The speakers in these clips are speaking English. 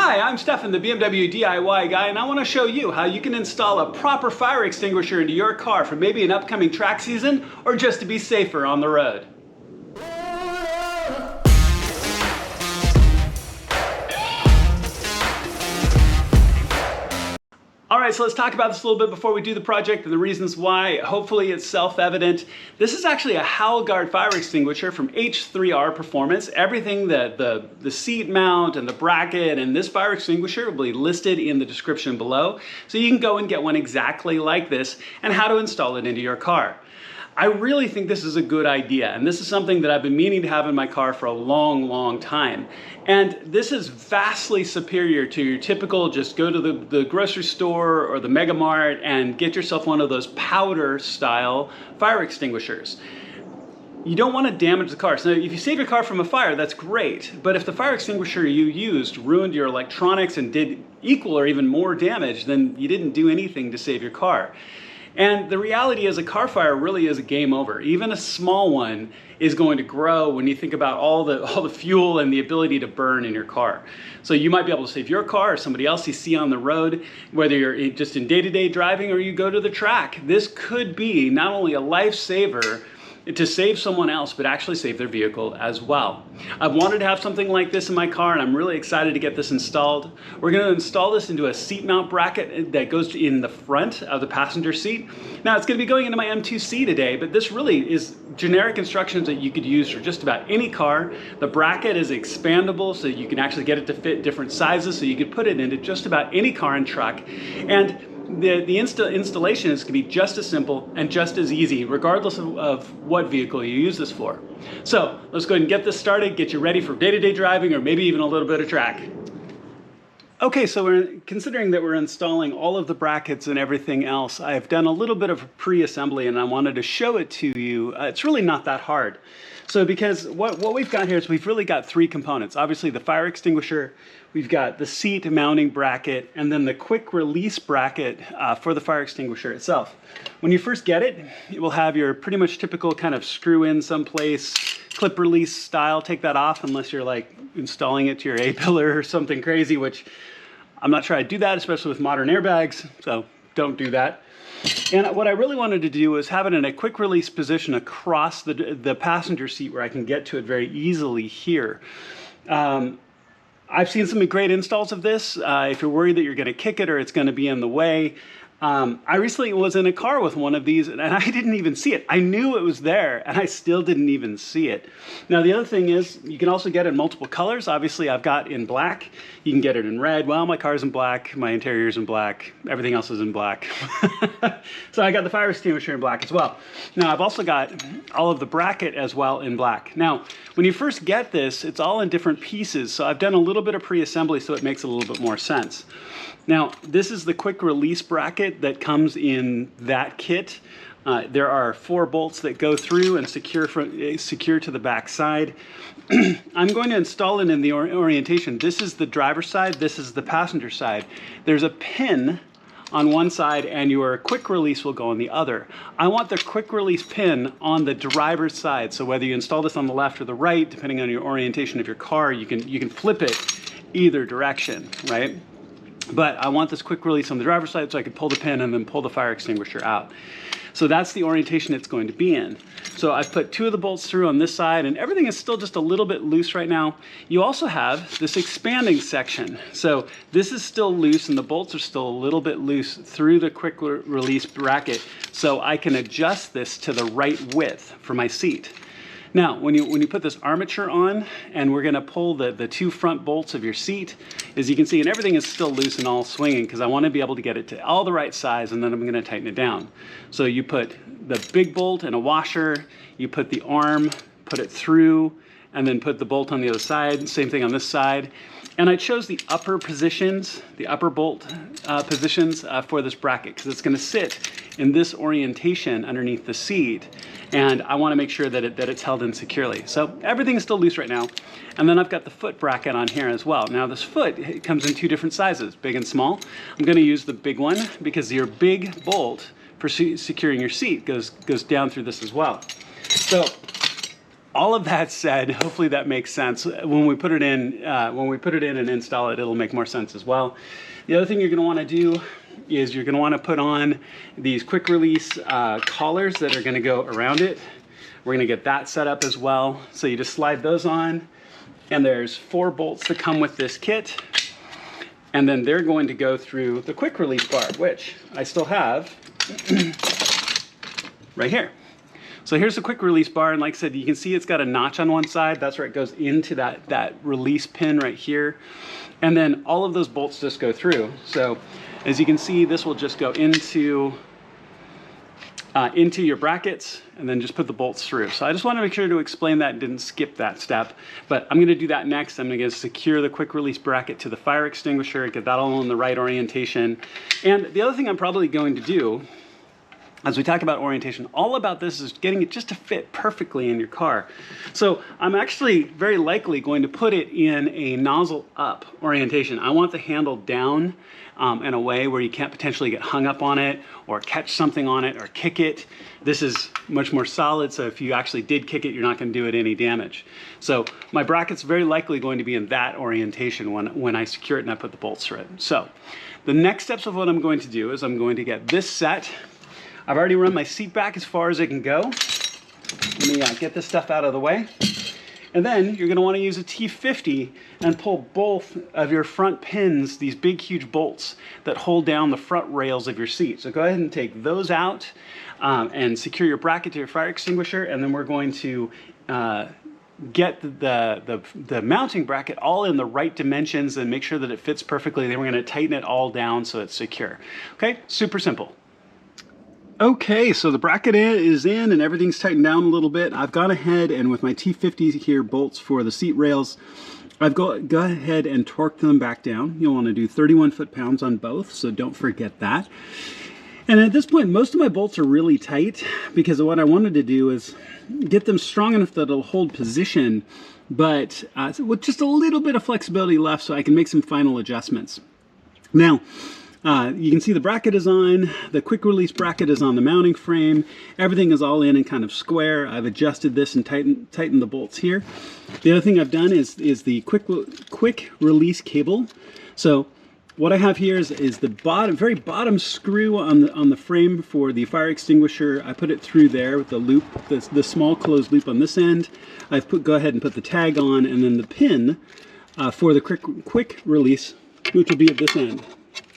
Hi, I'm Stefan, the BMW DIY guy, and I want to show you how you can install a proper fire extinguisher into your car for maybe an upcoming track season or just to be safer on the road. Alright, so let's talk about this a little bit before we do the project and the reasons why. Hopefully it's self-evident. This is actually a Halgaurd fire extinguisher from H3R Performance. Everything, the seat mount and the bracket and this fire extinguisher will be listed in the description below. So you can go and get one exactly like this and how to install it into your car. I really think this is a good idea, and this is something that I've been meaning to have in my car for a long time. And this is vastly superior to your typical just go to the grocery store or the Mega Mart and get yourself one of those powder style fire extinguishers. You don't want to damage the car. So if you save your car from a fire, that's great. But if the fire extinguisher you used ruined your electronics and did equal or even more damage, then you didn't do anything to save your car. And the reality is a car fire really is a game over. Even a small one is going to grow when you think about all the fuel and the ability to burn in your car. So you might be able to save your car or somebody else you see on the road, whether you're just in day-to-day driving or you go to the track. This could be not only a lifesaver to save someone else, but actually save their vehicle as well. I've wanted to have something like this in my car, and I'm really excited to get this installed. We're going to install this into a seat mount bracket that goes in the front of the passenger seat. Now, it's going to be going into my M2C today, but this really is generic instructions that you could use for just about any car. The bracket is expandable, so you can actually get it to fit different sizes, so you could put it into just about any car and truck. And the installation is going to be just as simple and just as easy, regardless of what vehicle you use this for. So let's go ahead and get this started, get you ready for day-to-day driving or maybe even a little bit of track. Okay, so considering that we're installing all of the brackets and everything else, I've done a little bit of pre-assembly and I wanted to show it to you. It's really not that hard. So because what we've got here is we've really got three components. Obviously the fire extinguisher, we've got the seat mounting bracket, and then the quick release bracket for the fire extinguisher itself. When you first get it, it will have your pretty much typical kind of screw in someplace, clip release style. Take that off unless you're like installing it to your A-pillar or something crazy, which I'm not sure I'd do that, especially with modern airbags, so don't do that. And what I really wanted to do was have it in a quick release position across the passenger seat where I can get to it very easily here. I've seen some great installs of this. If you're worried that you're going to kick it or it's going to be in the way, I recently was in a car with one of these and I didn't even see it. I knew it was there and I still didn't even see it. Now the other thing is you can also get it in multiple colors. Obviously I've got in black. You can get it in red. Well, my car's in black, my interior's in black, everything else is in black. So I got the fire extinguisher in black as well. Now I've also got all of the bracket as well in black. Now when you first get this, it's all in different pieces. So I've done a little bit of pre-assembly so it makes a little bit more sense. Now, this is the quick release bracket that comes in that kit. There are 4 bolts that go through and secure to the back side. I'm going to install it in the orientation. This is the driver's side, this is the passenger side. There's a pin on one side and your quick release will go on the other. I want the quick release pin on the driver's side. So whether you install this on the left or the right, depending on your orientation of your car, you can flip it either direction, right? But I want this quick release on the driver's side so I can pull the pin and then pull the fire extinguisher out. So that's the orientation it's going to be in. So I've put 2 of the bolts through on this side and everything is still just a little bit loose right now. You also have this expanding section. So this is still loose and the bolts are still a little bit loose through the quick release bracket. So I can adjust this to the right width for my seat. Now, when you put this armature on, and we're gonna pull the 2 front bolts of your seat, as you can see, and everything is still loose and all swinging because I wanna be able to get it to all the right size and then I'm gonna tighten it down. So you put the big bolt in a washer, you put the arm, put it through, and then put the bolt on the other side, same thing on this side. And I chose the upper positions, the upper bolt positions for this bracket because it's gonna sit in this orientation underneath the seat. And I want to make sure that it's held in securely. So everything is still loose right now. And then I've got the foot bracket on here as well. Now this foot, it comes in 2 different sizes, big and small. I'm going to use the big one because your big bolt for securing your seat goes down through this as well. So all of that said, hopefully that makes sense. When we put it in and install it, it'll make more sense as well. The other thing you're going to want to do is you're going to want to put on these quick release collars that are going to go around it. We're going to get that set up as well. So you just slide those on, and there's 4 bolts that come with this kit. And then they're going to go through the quick release bar, which I still have right here. So here's the quick release bar, and like I said, you can see it's got a notch on one side. That's where it goes into that release pin right here. And then all of those bolts just go through. So as you can see, this will just go into your brackets, and then just put the bolts through. So I just want to make sure to explain that and didn't skip that step, but I'm going to do that next. I'm going to secure the quick release bracket to the fire extinguisher, get that all in the right orientation. And the other thing I'm probably going to do, as we talk about orientation, all about this is getting it just to fit perfectly in your car. So I'm actually very likely going to put it in a nozzle up orientation. I want the handle down in a way where you can't potentially get hung up on it or catch something on it or kick it. This is much more solid, so if you actually did kick it, you're not going to do it any damage. So my bracket's very likely going to be in that orientation when I secure it and I put the bolts through it. So the next steps of what I'm going to do is I'm going to get this set. I've already run my seat back as far as it can go. Let me get this stuff out of the way. And then you're going to want to use a T50 and pull both of your front pins, these big huge bolts that hold down the front rails of your seat. So go ahead and take those out and secure your bracket to your fire extinguisher, and then we're going to get the mounting bracket all in the right dimensions and make sure that it fits perfectly. Then we're going to tighten it all down so it's secure. Okay, super simple. Okay, so the bracket is in and everything's tightened down a little bit. I've gone ahead and with my T50 here bolts for the seat rails, I've gone ahead and torqued them back down. You'll want to do 31 foot-pounds on both, so don't forget that. And at this point, most of my bolts are really tight because what I wanted to do is get them strong enough that it'll hold position, but with just a little bit of flexibility left so I can make some final adjustments. Now, you can see the bracket is on, the quick release bracket is on the mounting frame, everything is all in and kind of square. I've adjusted this and tightened the bolts here. The other thing I've done is the quick release cable. So what I have here is the very bottom screw on the frame for the fire extinguisher. I put it through there with the loop, the small closed loop on this end. I've go ahead and put the tag on, and then the pin for the quick release, which will be at this end.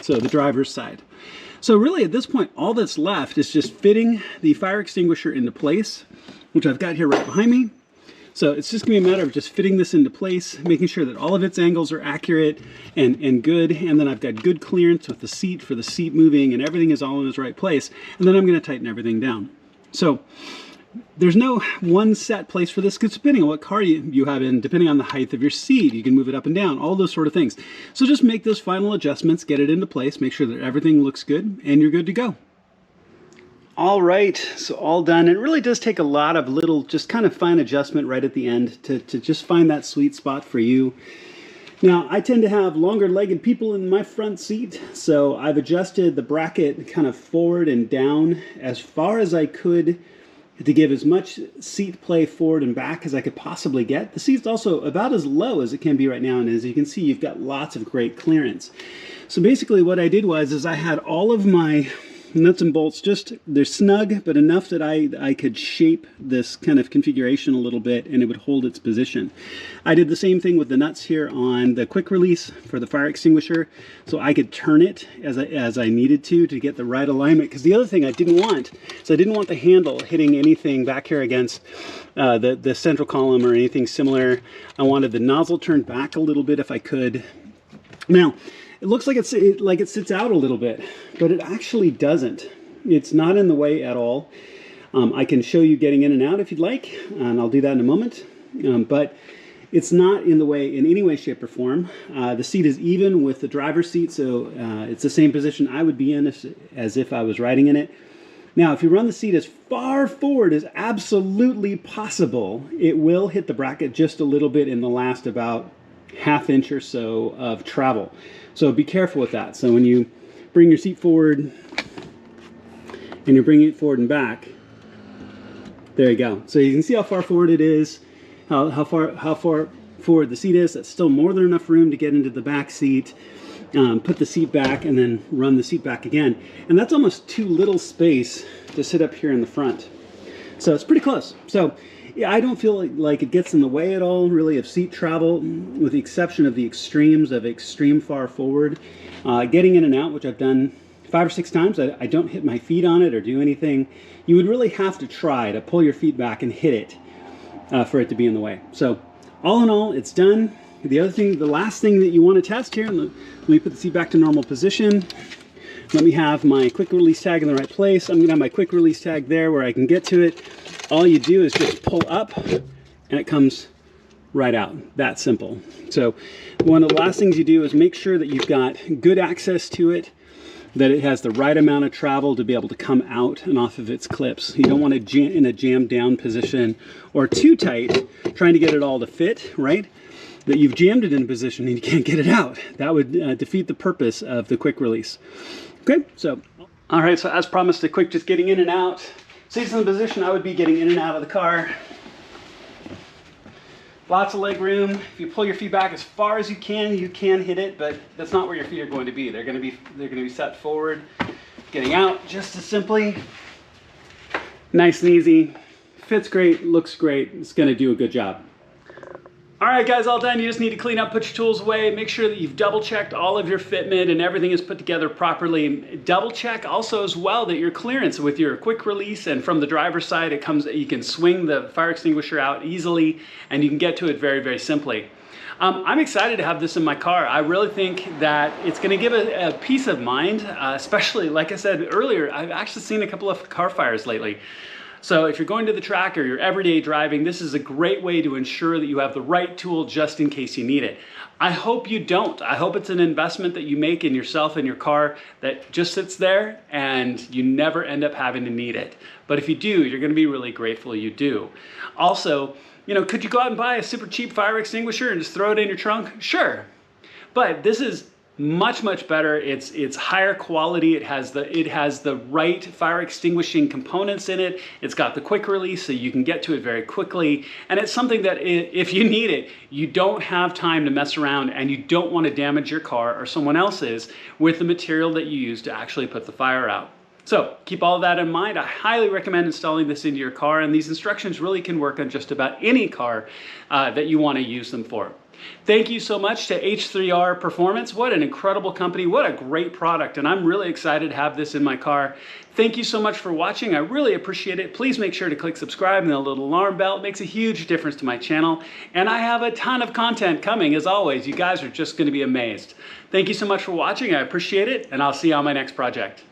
So the driver's side. So really at this point, all that's left is just fitting the fire extinguisher into place, which I've got here right behind me. So it's just gonna be a matter of just fitting this into place, making sure that all of its angles are accurate and good. And then I've got good clearance with the seat for the seat moving, and everything is all in its right place. And then I'm gonna tighten everything down. So there's no one set place for this, because depending on what car you have in, depending on the height of your seat, you can move it up and down, all those sort of things. So just make those final adjustments, get it into place, make sure that everything looks good, and you're good to go. All right, so all done. It really does take a lot of little, just kind of fine adjustment right at the end to just find that sweet spot for you. Now, I tend to have longer-legged people in my front seat, so I've adjusted the bracket kind of forward and down as far as I could to give as much seat play forward and back as I could possibly get. The seat's also about as low as it can be right now, and as you can see, you've got lots of great clearance. So basically what I did was I had all of my nuts and bolts, they're snug, but enough that I could shape this kind of configuration a little bit and it would hold its position. I did the same thing with the nuts here on the quick release for the fire extinguisher, so I could turn it as I needed to get the right alignment. Because the other thing I didn't want the handle hitting anything back here against the central column or anything similar. I wanted the nozzle turned back a little bit if I could. Now, it looks like it sits out a little bit, but it actually doesn't. It's not in the way at all. I can show you getting in and out if you'd like, and I'll do that in a moment. But it's not in the way in any way, shape, or form. The seat is even with the driver's seat, so it's the same position I would be in as if I was riding in it. Now, if you run the seat as far forward as absolutely possible, it will hit the bracket just a little bit in the last about ½ inch or so of travel. So be careful with that. So when you bring your seat forward and you're bringing it forward and back, there you go. So you can see how far forward it is. how far forward the seat is. That's still more than enough room to get into the back seat. Put the seat back and then run the seat back again. And that's almost too little space to sit up here in the front. So it's pretty close. So yeah, I don't feel like it gets in the way at all, really, of seat travel, with the exception of the extremes of extreme far forward. Getting in and out, which I've done 5 or 6 times, I don't hit my feet on it or do anything. You would really have to try to pull your feet back and hit it for it to be in the way. So all in all, it's done. The last thing that you want to test here, let me put the seat back to normal position. Let me have my quick release tag in the right place. I'm going to have my quick release tag there where I can get to it. All you do is just pull up and it comes right out. That simple. So one of the last things you do is make sure that you've got good access to it, that it has the right amount of travel to be able to come out and off of its clips. You don't want to in a jammed down position or too tight trying to get it all to fit, right? That you've jammed it in a position and you can't get it out. That would defeat the purpose of the quick release. Okay, so. All right, so as promised, a quick just getting in and out. Seats in the position I would be getting in and out of the car. Lots of leg room. If you pull your feet back as far as you can hit it, but that's not where your feet are going to be. They're going to be set forward. Getting out just as simply. Nice and easy. Fits great, looks great. It's going to do a good job. All right, guys, all done. You just need to clean up, put your tools away, make sure that you've double checked all of your fitment and everything is put together properly. Double check also as well that your clearance with your quick release, and from the driver's side, you can swing the fire extinguisher out easily and you can get to it very, very simply. I'm excited to have this in my car. I really think that it's going to give a peace of mind, especially, like I said earlier, I've actually seen a couple of car fires lately. So if you're going to the track or you're everyday driving, this is a great way to ensure that you have the right tool just in case you need it. I hope you don't. I hope it's an investment that you make in yourself and your car that just sits there and you never end up having to need it. But if you do, you're going to be really grateful you do. Also, you know, could you go out and buy a super cheap fire extinguisher and just throw it in your trunk? Sure. But this is much, much better. It's higher quality. It has the right fire extinguishing components in it. It's got the quick release so you can get to it very quickly. And it's something that if you need it, you don't have time to mess around and you don't want to damage your car or someone else's with the material that you use to actually put the fire out. So keep all of that in mind. I highly recommend installing this into your car, and these instructions really can work on just about any car that you want to use them for. Thank you so much to H3R Performance. What an incredible company. What a great product. And I'm really excited to have this in my car. Thank you so much for watching. I really appreciate it. Please make sure to click subscribe and the little alarm bell. It makes a huge difference to my channel. And I have a ton of content coming, as always. You guys are just going to be amazed. Thank you so much for watching. I appreciate it. And I'll see you on my next project.